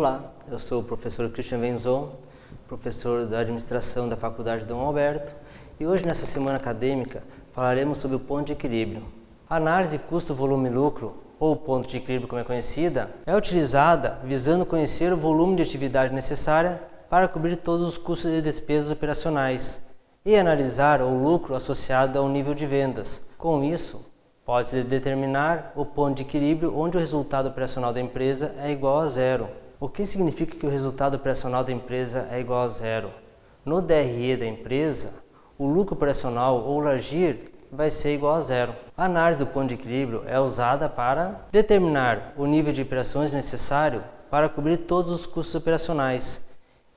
Olá, eu sou o professor Christian Venzon, professor da administração da Faculdade Dom Alberto, e hoje nessa semana acadêmica falaremos sobre o ponto de equilíbrio. A análise custo-volume-lucro, ou ponto de equilíbrio como é conhecida, é utilizada visando conhecer o volume de atividade necessária para cobrir todos os custos e despesas operacionais e analisar o lucro associado ao nível de vendas. Com isso, pode-se determinar o ponto de equilíbrio onde o resultado operacional da empresa é igual a zero. O que significa que o resultado operacional da empresa é igual a zero? No DRE da empresa, o lucro operacional ou LAGIR vai ser igual a zero. A análise do ponto de equilíbrio é usada para determinar o nível de operações necessário para cobrir todos os custos operacionais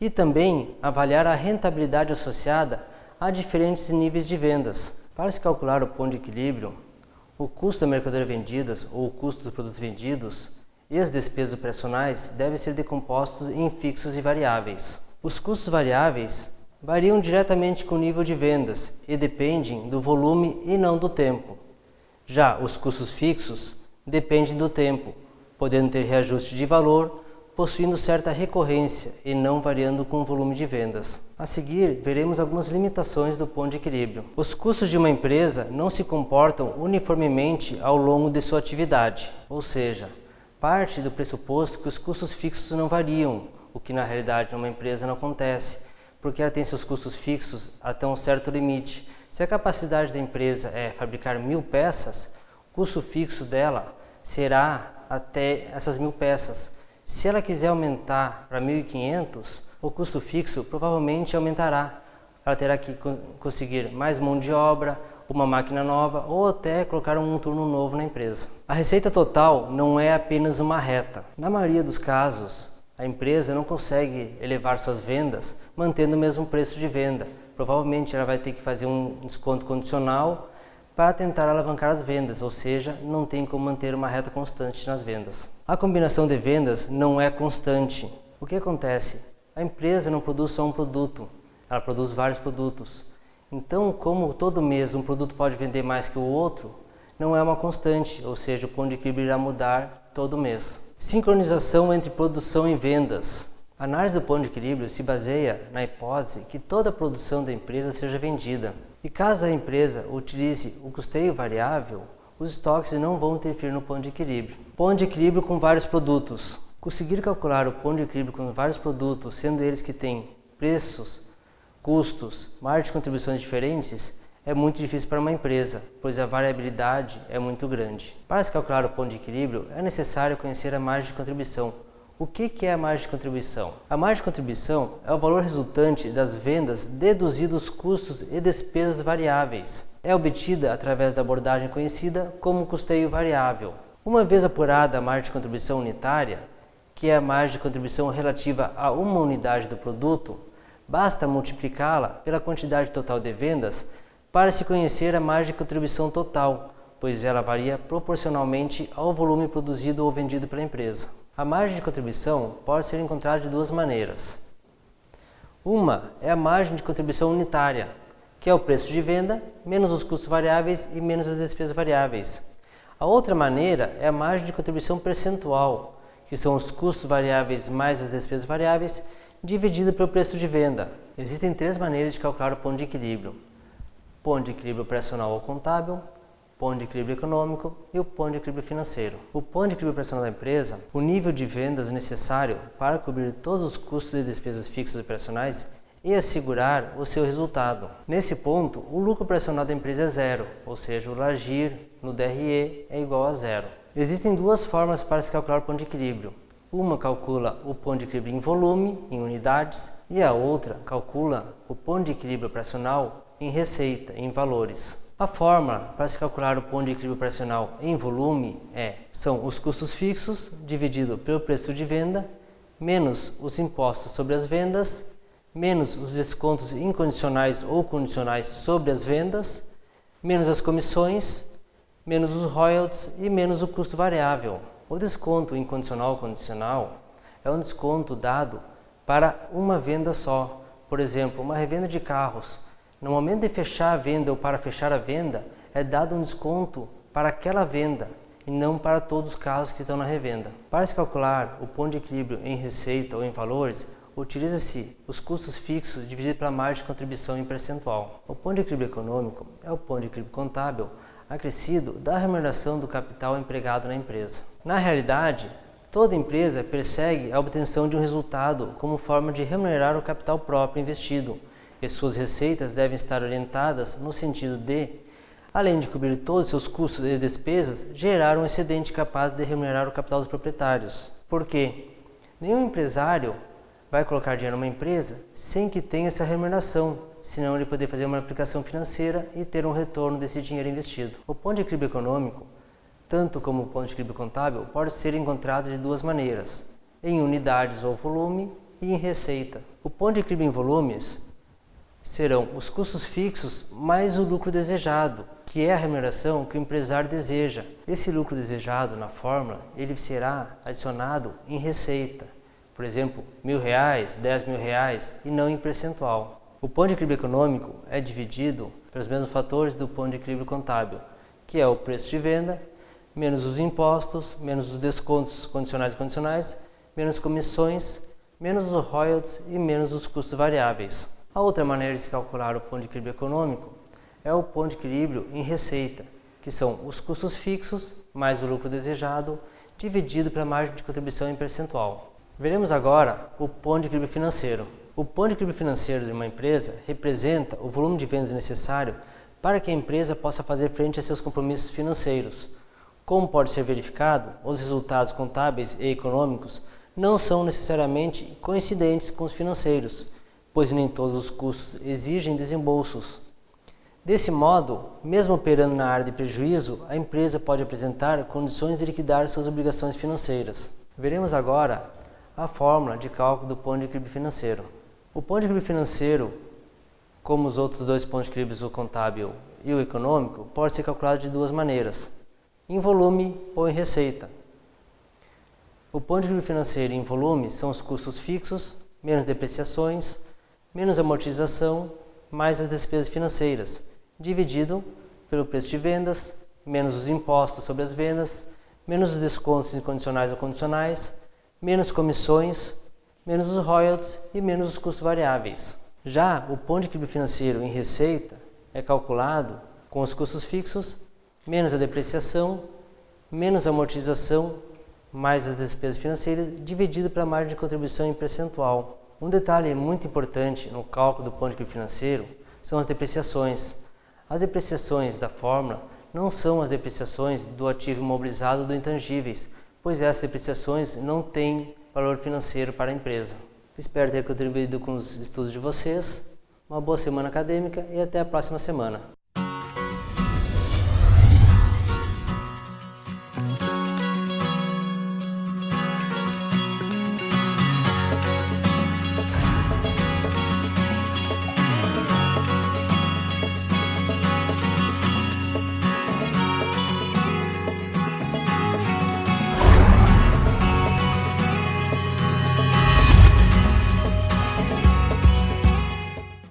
e também avaliar a rentabilidade associada a diferentes níveis de vendas. Para se calcular o ponto de equilíbrio, o custo da mercadoria vendidas ou o custo dos produtos vendidos e as despesas operacionais devem ser decompostos em fixos e variáveis. Os custos variáveis variam diretamente com o nível de vendas e dependem do volume e não do tempo. Já os custos fixos dependem do tempo, podendo ter reajuste de valor, possuindo certa recorrência e não variando com o volume de vendas. A seguir, veremos algumas limitações do ponto de equilíbrio. Os custos de uma empresa não se comportam uniformemente ao longo de sua atividade, ou seja, parte do pressuposto que os custos fixos não variam, o que na realidade numa empresa não acontece, porque ela tem seus custos fixos até um certo limite. Se a capacidade da empresa é fabricar 1000 peças, o custo fixo dela será até essas 1000 peças. Se ela quiser aumentar para 1500, o custo fixo provavelmente aumentará. Ela terá que conseguir mais mão de obra, uma máquina nova ou até colocar um turno novo na empresa. A receita total não é apenas uma reta. Na maioria dos casos, a empresa não consegue elevar suas vendas mantendo o mesmo preço de venda. Provavelmente ela vai ter que fazer um desconto condicional para tentar alavancar as vendas, ou seja, não tem como manter uma reta constante nas vendas. A combinação de vendas não é constante. O que acontece? A empresa não produz só um produto, ela produz vários produtos. Então, como todo mês um produto pode vender mais que o outro, não é uma constante, ou seja, o ponto de equilíbrio irá mudar todo mês. Sincronização entre produção e vendas. A análise do ponto de equilíbrio se baseia na hipótese que toda a produção da empresa seja vendida. E caso a empresa utilize o custeio variável, os estoques não vão interferir no ponto de equilíbrio. Ponto de equilíbrio com vários produtos. Conseguir calcular o ponto de equilíbrio com vários produtos, sendo eles que têm preços, custos, margens de contribuições diferentes, é muito difícil para uma empresa, pois a variabilidade é muito grande. Para se calcular o ponto de equilíbrio, é necessário conhecer a margem de contribuição. O que é a margem de contribuição? A margem de contribuição é o valor resultante das vendas deduzidos os custos e despesas variáveis. É obtida através da abordagem conhecida como custeio variável. Uma vez apurada a margem de contribuição unitária, que é a margem de contribuição relativa a uma unidade do produto, basta multiplicá-la pela quantidade total de vendas para se conhecer a margem de contribuição total, pois ela varia proporcionalmente ao volume produzido ou vendido pela empresa. A margem de contribuição pode ser encontrada de duas maneiras. Uma é a margem de contribuição unitária, que é o preço de venda menos os custos variáveis e menos as despesas variáveis. A outra maneira é a margem de contribuição percentual, que são os custos variáveis mais as despesas variáveis, dividido pelo preço de venda. Existem três maneiras de calcular o ponto de equilíbrio: ponto de equilíbrio operacional ou contábil, ponto de equilíbrio econômico e o ponto de equilíbrio financeiro. O ponto de equilíbrio operacional da empresa, o nível de vendas necessário para cobrir todos os custos e despesas fixas operacionais e assegurar o seu resultado. Nesse ponto, o lucro operacional da empresa é zero, ou seja, o LAGIR no DRE é igual a zero. Existem duas formas para se calcular o ponto de equilíbrio. Uma calcula o ponto de equilíbrio em volume, em unidades, e a outra calcula o ponto de equilíbrio operacional em receita, em valores. A fórmula para se calcular o ponto de equilíbrio operacional em volume são os custos fixos dividido pelo preço de venda, menos os impostos sobre as vendas, menos os descontos incondicionais ou condicionais sobre as vendas, menos as comissões, menos os royalties e menos o custo variável. O desconto incondicional ou condicional é um desconto dado para uma venda só. Por exemplo, uma revenda de carros. No momento de fechar a venda ou para fechar a venda, é dado um desconto para aquela venda e não para todos os carros que estão na revenda. Para se calcular o ponto de equilíbrio em receita ou em valores, utiliza-se os custos fixos dividido pela margem de contribuição em percentual. O ponto de equilíbrio econômico é o ponto de equilíbrio contábil acrescido da remuneração do capital empregado na empresa. Na realidade, toda empresa persegue a obtenção de um resultado como forma de remunerar o capital próprio investido, e suas receitas devem estar orientadas no sentido de, além de cobrir todos os seus custos e despesas, gerar um excedente capaz de remunerar o capital dos proprietários. Por quê? Nenhum empresário vai colocar dinheiro numa empresa sem que tenha essa remuneração, senão ele poder fazer uma aplicação financeira e ter um retorno desse dinheiro investido. O ponto de equilíbrio econômico, tanto como o ponto de equilíbrio contábil, pode ser encontrado de duas maneiras, em unidades ou volume e em receita. O ponto de equilíbrio em volumes serão os custos fixos mais o lucro desejado, que é a remuneração que o empresário deseja. Esse lucro desejado na fórmula, ele será adicionado em receita, por exemplo, R$1.000, R$10.000 e não em percentual. O ponto de equilíbrio econômico é dividido pelos mesmos fatores do ponto de equilíbrio contábil, que é o preço de venda, menos os impostos, menos os descontos condicionais e condicionais, menos comissões, menos os royalties e menos os custos variáveis. A outra maneira de se calcular o ponto de equilíbrio econômico é o ponto de equilíbrio em receita, que são os custos fixos mais o lucro desejado dividido pela margem de contribuição em percentual. Veremos agora o ponto de equilíbrio financeiro. O ponto de equilíbrio financeiro de uma empresa representa o volume de vendas necessário para que a empresa possa fazer frente a seus compromissos financeiros. Como pode ser verificado, os resultados contábeis e econômicos não são necessariamente coincidentes com os financeiros, pois nem todos os custos exigem desembolsos. Desse modo, mesmo operando na área de prejuízo, a empresa pode apresentar condições de liquidar suas obrigações financeiras. Veremos agora a fórmula de cálculo do ponto de equilíbrio financeiro. O ponto de equilíbrio financeiro, como os outros dois pontos de equilíbrio, o contábil e o econômico, pode ser calculado de duas maneiras, em volume ou em receita. O ponto de equilíbrio financeiro em volume são os custos fixos, menos depreciações, menos amortização, mais as despesas financeiras, dividido pelo preço de vendas, menos os impostos sobre as vendas, menos os descontos incondicionais ou condicionais, menos comissões, menos os royalties e menos os custos variáveis. Já o ponto de equilíbrio financeiro em receita é calculado com os custos fixos, menos a depreciação, menos a amortização, mais as despesas financeiras, dividido pela margem de contribuição em percentual. Um detalhe muito importante no cálculo do ponto de equilíbrio financeiro são as depreciações. As depreciações da fórmula não são as depreciações do ativo imobilizado ou do intangíveis, pois essas depreciações não têm valor financeiro para a empresa. Espero ter contribuído com os estudos de vocês. Uma boa semana acadêmica e até a próxima semana.